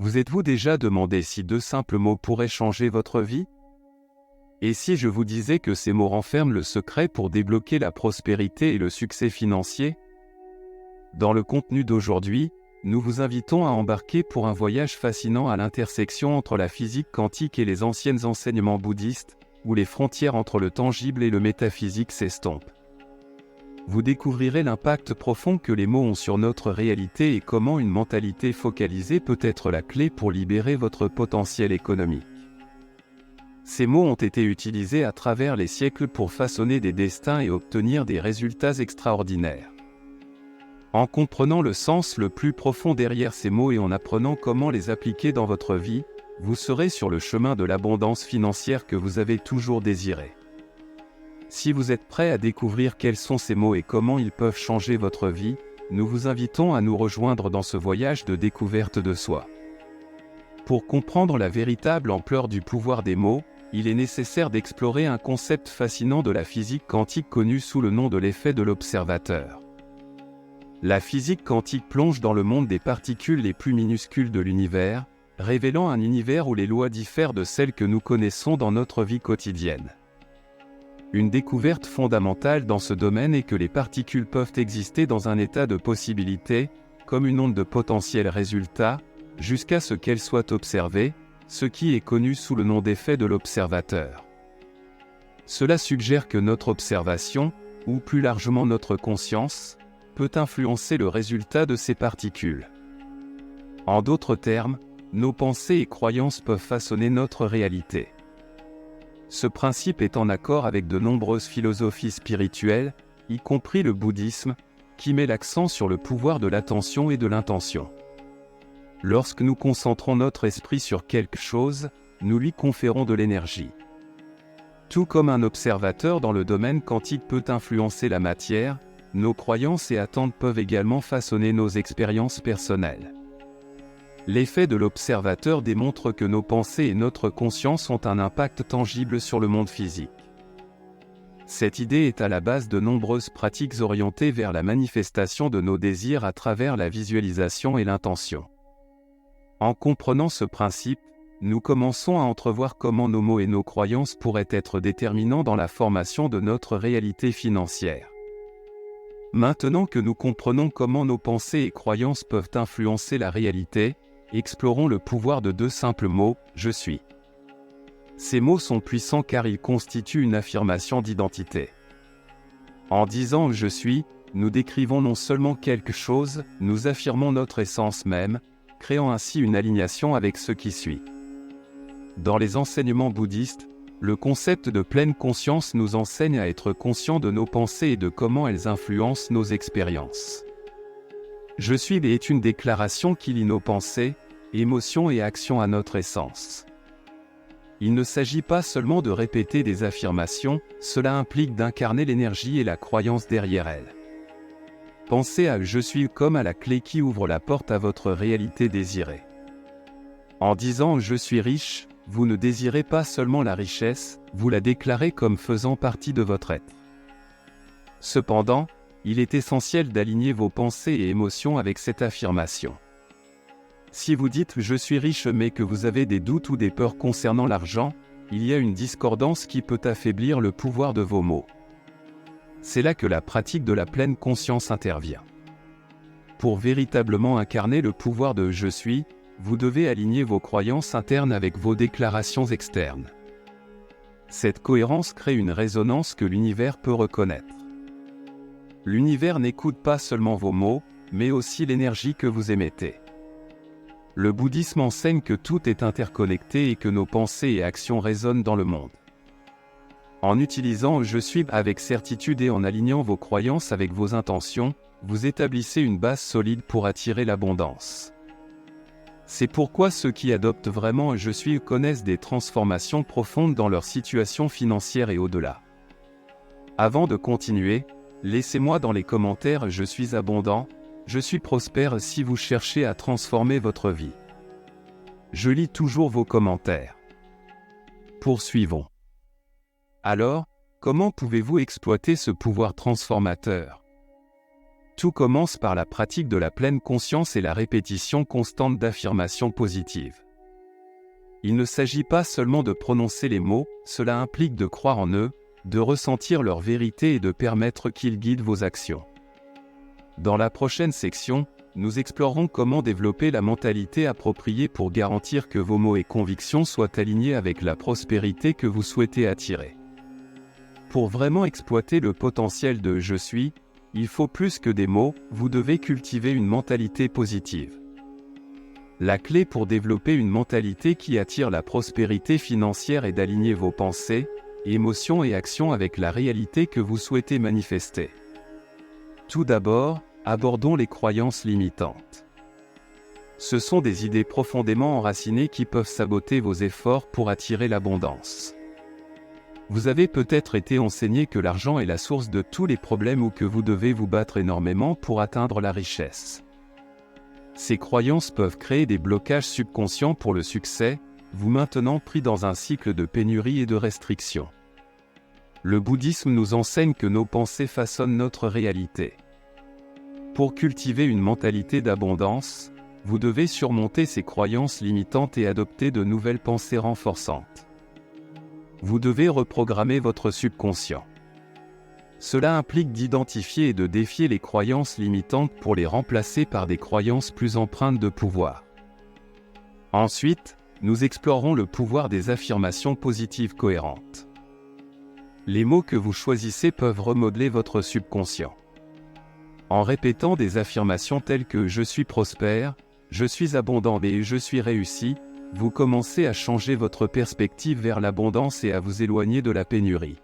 Vous êtes-vous déjà demandé si deux simples mots pourraient changer votre vie? Et si je vous disais que ces mots renferment le secret pour débloquer la prospérité et le succès financier? Dans le contenu d'aujourd'hui, nous vous invitons à embarquer pour un voyage fascinant à l'intersection entre la physique quantique et les anciens enseignements bouddhistes, où les frontières entre le tangible et le métaphysique s'estompent. Vous découvrirez l'impact profond que les mots ont sur notre réalité et comment une mentalité focalisée peut être la clé pour libérer votre potentiel économique. Ces mots ont été utilisés à travers les siècles pour façonner des destins et obtenir des résultats extraordinaires. En comprenant le sens le plus profond derrière ces mots et en apprenant comment les appliquer dans votre vie, vous serez sur le chemin de l'abondance financière que vous avez toujours désiré. Si vous êtes prêt à découvrir quels sont ces mots et comment ils peuvent changer votre vie, nous vous invitons à nous rejoindre dans ce voyage de découverte de soi. Pour comprendre la véritable ampleur du pouvoir des mots, il est nécessaire d'explorer un concept fascinant de la physique quantique connu sous le nom de l'effet de l'observateur. La physique quantique plonge dans le monde des particules les plus minuscules de l'univers, révélant un univers où les lois diffèrent de celles que nous connaissons dans notre vie quotidienne. Une découverte fondamentale dans ce domaine est que les particules peuvent exister dans un état de possibilité, comme une onde de potentiel résultat, jusqu'à ce qu'elles soient observées, ce qui est connu sous le nom d'effet de l'observateur. Cela suggère que notre observation, ou plus largement notre conscience, peut influencer le résultat de ces particules. En d'autres termes, nos pensées et croyances peuvent façonner notre réalité. Ce principe est en accord avec de nombreuses philosophies spirituelles, y compris le bouddhisme, qui met l'accent sur le pouvoir de l'attention et de l'intention. Lorsque nous concentrons notre esprit sur quelque chose, nous lui conférons de l'énergie. Tout comme un observateur dans le domaine quantique peut influencer la matière, nos croyances et attentes peuvent également façonner nos expériences personnelles. L'effet de l'observateur démontre que nos pensées et notre conscience ont un impact tangible sur le monde physique. Cette idée est à la base de nombreuses pratiques orientées vers la manifestation de nos désirs à travers la visualisation et l'intention. En comprenant ce principe, nous commençons à entrevoir comment nos mots et nos croyances pourraient être déterminants dans la formation de notre réalité financière. Maintenant que nous comprenons comment nos pensées et croyances peuvent influencer la réalité, explorons le pouvoir de deux simples mots, « je suis ». Ces mots sont puissants car ils constituent une affirmation d'identité. En disant « je suis », nous décrivons non seulement quelque chose, nous affirmons notre essence même, créant ainsi une alignation avec ce qui suit. Dans les enseignements bouddhistes, le concept de pleine conscience nous enseigne à être conscients de nos pensées et de comment elles influencent nos expériences. Je suis est une déclaration qui lie nos pensées, émotions et actions à notre essence. Il ne s'agit pas seulement de répéter des affirmations, cela implique d'incarner l'énergie et la croyance derrière elles. Pensez à « je suis » comme à la clé qui ouvre la porte à votre réalité désirée. En disant « je suis riche », vous ne désirez pas seulement la richesse, vous la déclarez comme faisant partie de votre être. Cependant, il est essentiel d'aligner vos pensées et émotions avec cette affirmation. Si vous dites « je suis riche » mais que vous avez des doutes ou des peurs concernant l'argent, il y a une discordance qui peut affaiblir le pouvoir de vos mots. C'est là que la pratique de la pleine conscience intervient. Pour véritablement incarner le pouvoir de « je suis », vous devez aligner vos croyances internes avec vos déclarations externes. Cette cohérence crée une résonance que l'univers peut reconnaître. L'univers n'écoute pas seulement vos mots, mais aussi l'énergie que vous émettez. Le bouddhisme enseigne que tout est interconnecté et que nos pensées et actions résonnent dans le monde. En utilisant « je suis » avec certitude et en alignant vos croyances avec vos intentions, vous établissez une base solide pour attirer l'abondance. C'est pourquoi ceux qui adoptent vraiment « je suis » connaissent des transformations profondes dans leur situation financière et au-delà. Avant de continuer, laissez-moi dans les commentaires « je suis abondant », « je suis prospère » si vous cherchez à transformer votre vie. Je lis toujours vos commentaires. Poursuivons. Alors, comment pouvez-vous exploiter ce pouvoir transformateur? Tout commence par la pratique de la pleine conscience et la répétition constante d'affirmations positives. Il ne s'agit pas seulement de prononcer les mots, cela implique de croire en eux, de ressentir leur vérité et de permettre qu'ils guident vos actions. Dans la prochaine section, nous explorerons comment développer la mentalité appropriée pour garantir que vos mots et convictions soient alignés avec la prospérité que vous souhaitez attirer. Pour vraiment exploiter le potentiel de « je suis », il faut plus que des mots, vous devez cultiver une mentalité positive. La clé pour développer une mentalité qui attire la prospérité financière est d'aligner vos pensées, émotions et actions avec la réalité que vous souhaitez manifester. Tout d'abord, abordons les croyances limitantes. Ce sont des idées profondément enracinées qui peuvent saboter vos efforts pour attirer l'abondance. Vous avez peut-être été enseigné que l'argent est la source de tous les problèmes ou que vous devez vous battre énormément pour atteindre la richesse. Ces croyances peuvent créer des blocages subconscients pour le succès, vous maintenant pris dans un cycle de pénurie et de restriction. Le bouddhisme nous enseigne que nos pensées façonnent notre réalité. Pour cultiver une mentalité d'abondance, vous devez surmonter ces croyances limitantes et adopter de nouvelles pensées renforçantes. Vous devez reprogrammer votre subconscient. Cela implique d'identifier et de défier les croyances limitantes pour les remplacer par des croyances plus empreintes de pouvoir. Ensuite, nous explorerons le pouvoir des affirmations positives cohérentes. Les mots que vous choisissez peuvent remodeler votre subconscient. En répétant des affirmations telles que « je suis prospère »,« je suis abondant » et « je suis réussi », vous commencez à changer votre perspective vers l'abondance et à vous éloigner de la pénurie.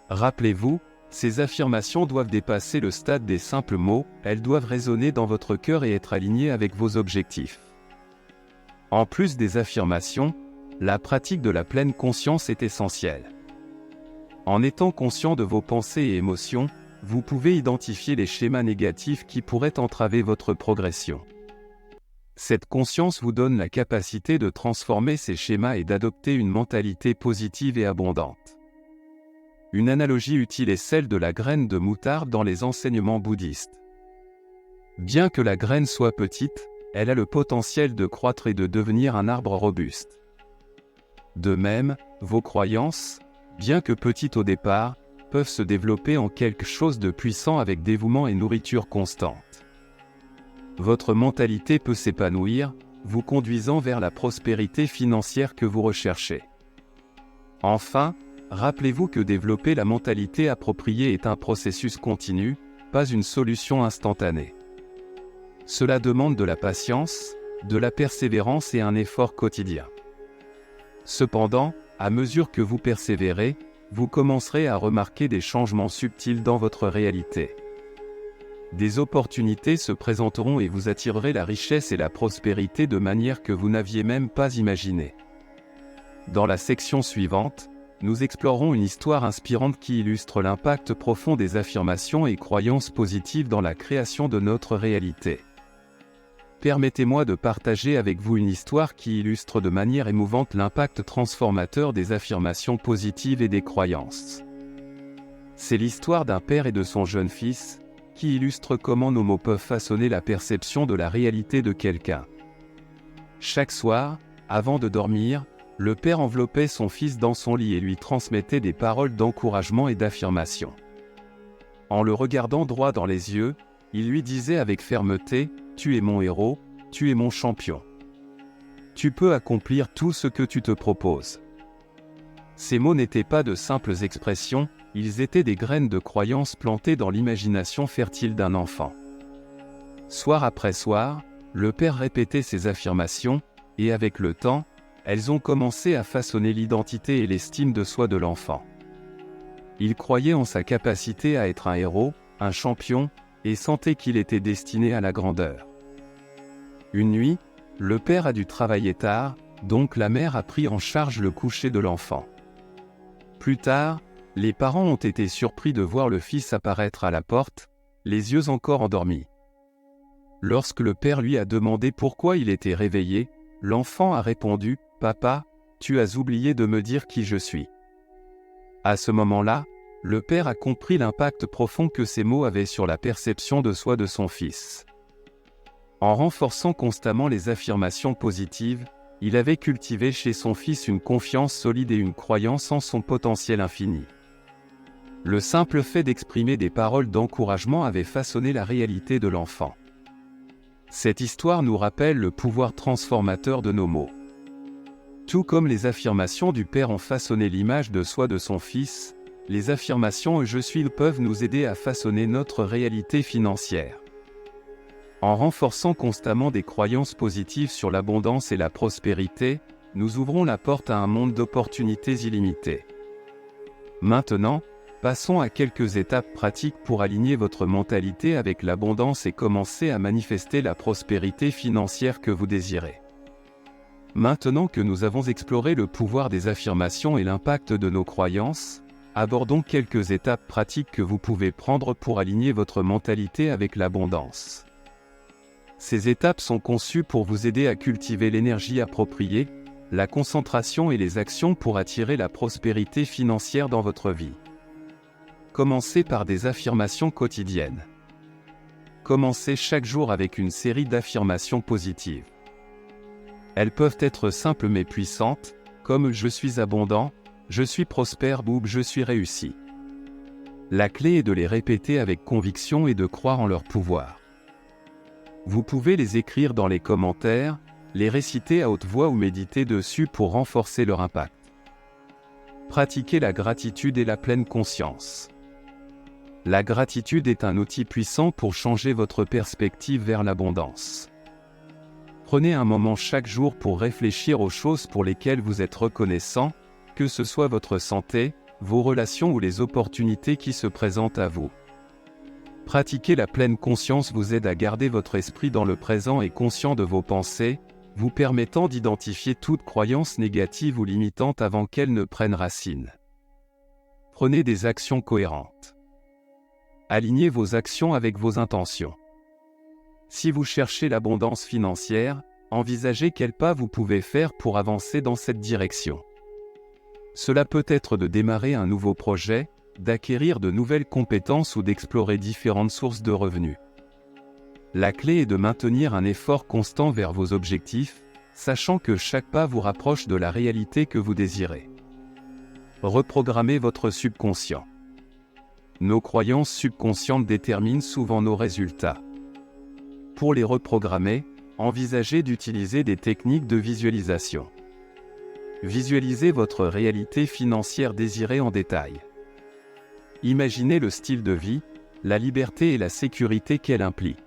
Rappelez-vous, ces affirmations doivent dépasser le stade des simples mots, elles doivent résonner dans votre cœur et être alignées avec vos objectifs. En plus des affirmations, la pratique de la pleine conscience est essentielle. En étant conscient de vos pensées et émotions, vous pouvez identifier les schémas négatifs qui pourraient entraver votre progression. Cette conscience vous donne la capacité de transformer ces schémas et d'adopter une mentalité positive et abondante. Une analogie utile est celle de la graine de moutarde dans les enseignements bouddhistes. Bien que la graine soit petite, elle a le potentiel de croître et de devenir un arbre robuste. De même, vos croyances, bien que petites au départ, peuvent se développer en quelque chose de puissant avec dévouement et nourriture constante. Votre mentalité peut s'épanouir, vous conduisant vers la prospérité financière que vous recherchez. Enfin, rappelez-vous que développer la mentalité appropriée est un processus continu, pas une solution instantanée. Cela demande de la patience, de la persévérance et un effort quotidien. Cependant, à mesure que vous persévérez, vous commencerez à remarquer des changements subtils dans votre réalité. Des opportunités se présenteront et vous attirerez la richesse et la prospérité de manière que vous n'aviez même pas imaginé. Dans la section suivante, nous explorerons une histoire inspirante qui illustre l'impact profond des affirmations et croyances positives dans la création de notre réalité. Permettez-moi de partager avec vous une histoire qui illustre de manière émouvante l'impact transformateur des affirmations positives et des croyances. C'est l'histoire d'un père et de son jeune fils, qui illustre comment nos mots peuvent façonner la perception de la réalité de quelqu'un. Chaque soir, avant de dormir, le père enveloppait son fils dans son lit et lui transmettait des paroles d'encouragement et d'affirmation. En le regardant droit dans les yeux, il lui disait avec fermeté : « Tu es mon héros, tu es mon champion. Tu peux accomplir tout ce que tu te proposes. » Ces mots n'étaient pas de simples expressions, ils étaient des graines de croyances plantées dans l'imagination fertile d'un enfant. Soir après soir, le père répétait ces affirmations, et avec le temps, elles ont commencé à façonner l'identité et l'estime de soi de l'enfant. Il croyait en sa capacité à être un héros, un champion, et sentait qu'il était destiné à la grandeur. Une nuit, le père a dû travailler tard, donc la mère a pris en charge le coucher de l'enfant. Plus tard, les parents ont été surpris de voir le fils apparaître à la porte, les yeux encore endormis. Lorsque le père lui a demandé pourquoi il était réveillé, l'enfant a répondu : « Papa, tu as oublié de me dire qui je suis. » À ce moment-là, Le père a compris l'impact profond que ces mots avaient sur la perception de soi de son fils. En renforçant constamment les affirmations positives, il avait cultivé chez son fils une confiance solide et une croyance en son potentiel infini. Le simple fait d'exprimer des paroles d'encouragement avait façonné la réalité de l'enfant. Cette histoire nous rappelle le pouvoir transformateur de nos mots. Tout comme les affirmations du père ont façonné l'image de soi de son fils, les affirmations « je suis » peuvent nous aider à façonner notre réalité financière. En renforçant constamment des croyances positives sur l'abondance et la prospérité, nous ouvrons la porte à un monde d'opportunités illimitées. Maintenant, passons à quelques étapes pratiques pour aligner votre mentalité avec l'abondance et commencer à manifester la prospérité financière que vous désirez. Maintenant que nous avons exploré le pouvoir des affirmations et l'impact de nos croyances, abordons quelques étapes pratiques que vous pouvez prendre pour aligner votre mentalité avec l'abondance. Ces étapes sont conçues pour vous aider à cultiver l'énergie appropriée, la concentration et les actions pour attirer la prospérité financière dans votre vie. Commencez par des affirmations quotidiennes. Commencez chaque jour avec une série d'affirmations positives. Elles peuvent être simples mais puissantes, comme « je suis abondant »,« je suis prospère » ou « je suis réussi ». La clé est de les répéter avec conviction et de croire en leur pouvoir. Vous pouvez les écrire dans les commentaires, les réciter à haute voix ou méditer dessus pour renforcer leur impact. Pratiquez la gratitude et la pleine conscience. La gratitude est un outil puissant pour changer votre perspective vers l'abondance. Prenez un moment chaque jour pour réfléchir aux choses pour lesquelles vous êtes reconnaissant, que ce soit votre santé, vos relations ou les opportunités qui se présentent à vous. Pratiquer la pleine conscience vous aide à garder votre esprit dans le présent et conscient de vos pensées, vous permettant d'identifier toute croyance négative ou limitante avant qu'elle ne prenne racine. Prenez des actions cohérentes. Alignez vos actions avec vos intentions. Si vous cherchez l'abondance financière, envisagez quels pas vous pouvez faire pour avancer dans cette direction. Cela peut être de démarrer un nouveau projet, d'acquérir de nouvelles compétences ou d'explorer différentes sources de revenus. La clé est de maintenir un effort constant vers vos objectifs, sachant que chaque pas vous rapproche de la réalité que vous désirez. Reprogrammez votre subconscient. Nos croyances subconscientes déterminent souvent nos résultats. Pour les reprogrammer, envisagez d'utiliser des techniques de visualisation. Visualisez votre réalité financière désirée en détail. Imaginez le style de vie, la liberté et la sécurité qu'elle implique.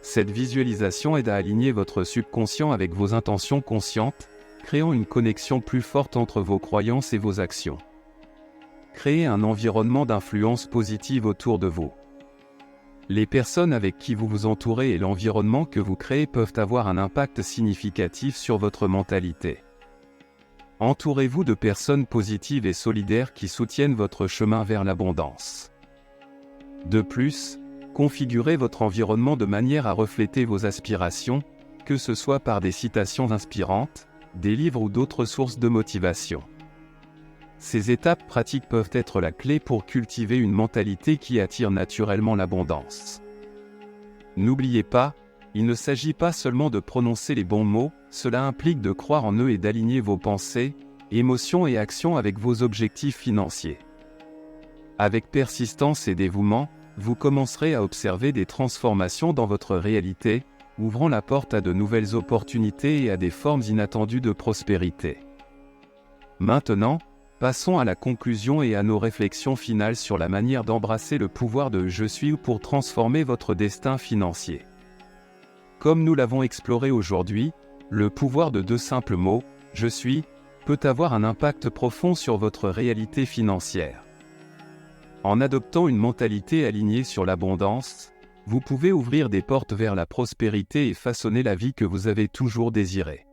Cette visualisation aide à aligner votre subconscient avec vos intentions conscientes, créant une connexion plus forte entre vos croyances et vos actions. Créez un environnement d'influence positive autour de vous. Les personnes avec qui vous vous entourez et l'environnement que vous créez peuvent avoir un impact significatif sur votre mentalité. Entourez-vous de personnes positives et solidaires qui soutiennent votre chemin vers l'abondance. De plus, configurez votre environnement de manière à refléter vos aspirations, que ce soit par des citations inspirantes, des livres ou d'autres sources de motivation. Ces étapes pratiques peuvent être la clé pour cultiver une mentalité qui attire naturellement l'abondance. N'oubliez pas, il ne s'agit pas seulement de prononcer les bons mots, cela implique de croire en eux et d'aligner vos pensées, émotions et actions avec vos objectifs financiers. Avec persistance et dévouement, vous commencerez à observer des transformations dans votre réalité, ouvrant la porte à de nouvelles opportunités et à des formes inattendues de prospérité. Maintenant, passons à la conclusion et à nos réflexions finales sur la manière d'embrasser le pouvoir de « Je suis » pour transformer votre destin financier. Comme nous l'avons exploré aujourd'hui, le pouvoir de deux simples mots, « Je suis », peut avoir un impact profond sur votre réalité financière. En adoptant une mentalité alignée sur l'abondance, vous pouvez ouvrir des portes vers la prospérité et façonner la vie que vous avez toujours désirée.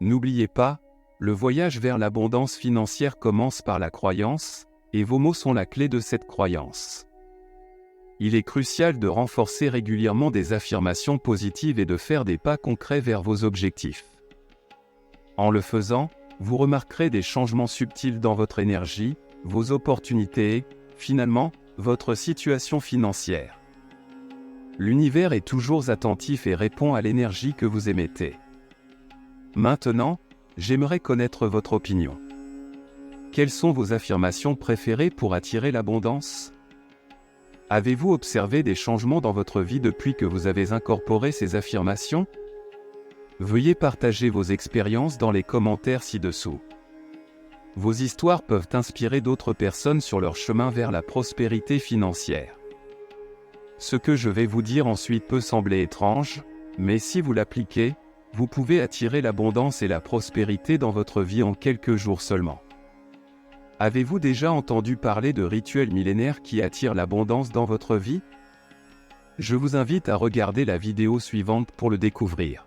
N'oubliez pas, le voyage vers l'abondance financière commence par la croyance, et vos mots sont la clé de cette croyance. Il est crucial de renforcer régulièrement des affirmations positives et de faire des pas concrets vers vos objectifs. En le faisant, vous remarquerez des changements subtils dans votre énergie, vos opportunités et, finalement, votre situation financière. L'univers est toujours attentif et répond à l'énergie que vous émettez. Maintenant, j'aimerais connaître votre opinion. Quelles sont vos affirmations préférées pour attirer l'abondance? Avez-vous observé des changements dans votre vie depuis que vous avez incorporé ces affirmations? Veuillez partager vos expériences dans les commentaires ci-dessous. Vos histoires peuvent inspirer d'autres personnes sur leur chemin vers la prospérité financière. Ce que je vais vous dire ensuite peut sembler étrange, mais si vous l'appliquez, vous pouvez attirer l'abondance et la prospérité dans votre vie en quelques jours seulement. Avez-vous déjà entendu parler de rituels millénaires qui attirent l'abondance dans votre vie? Je vous invite à regarder la vidéo suivante pour le découvrir.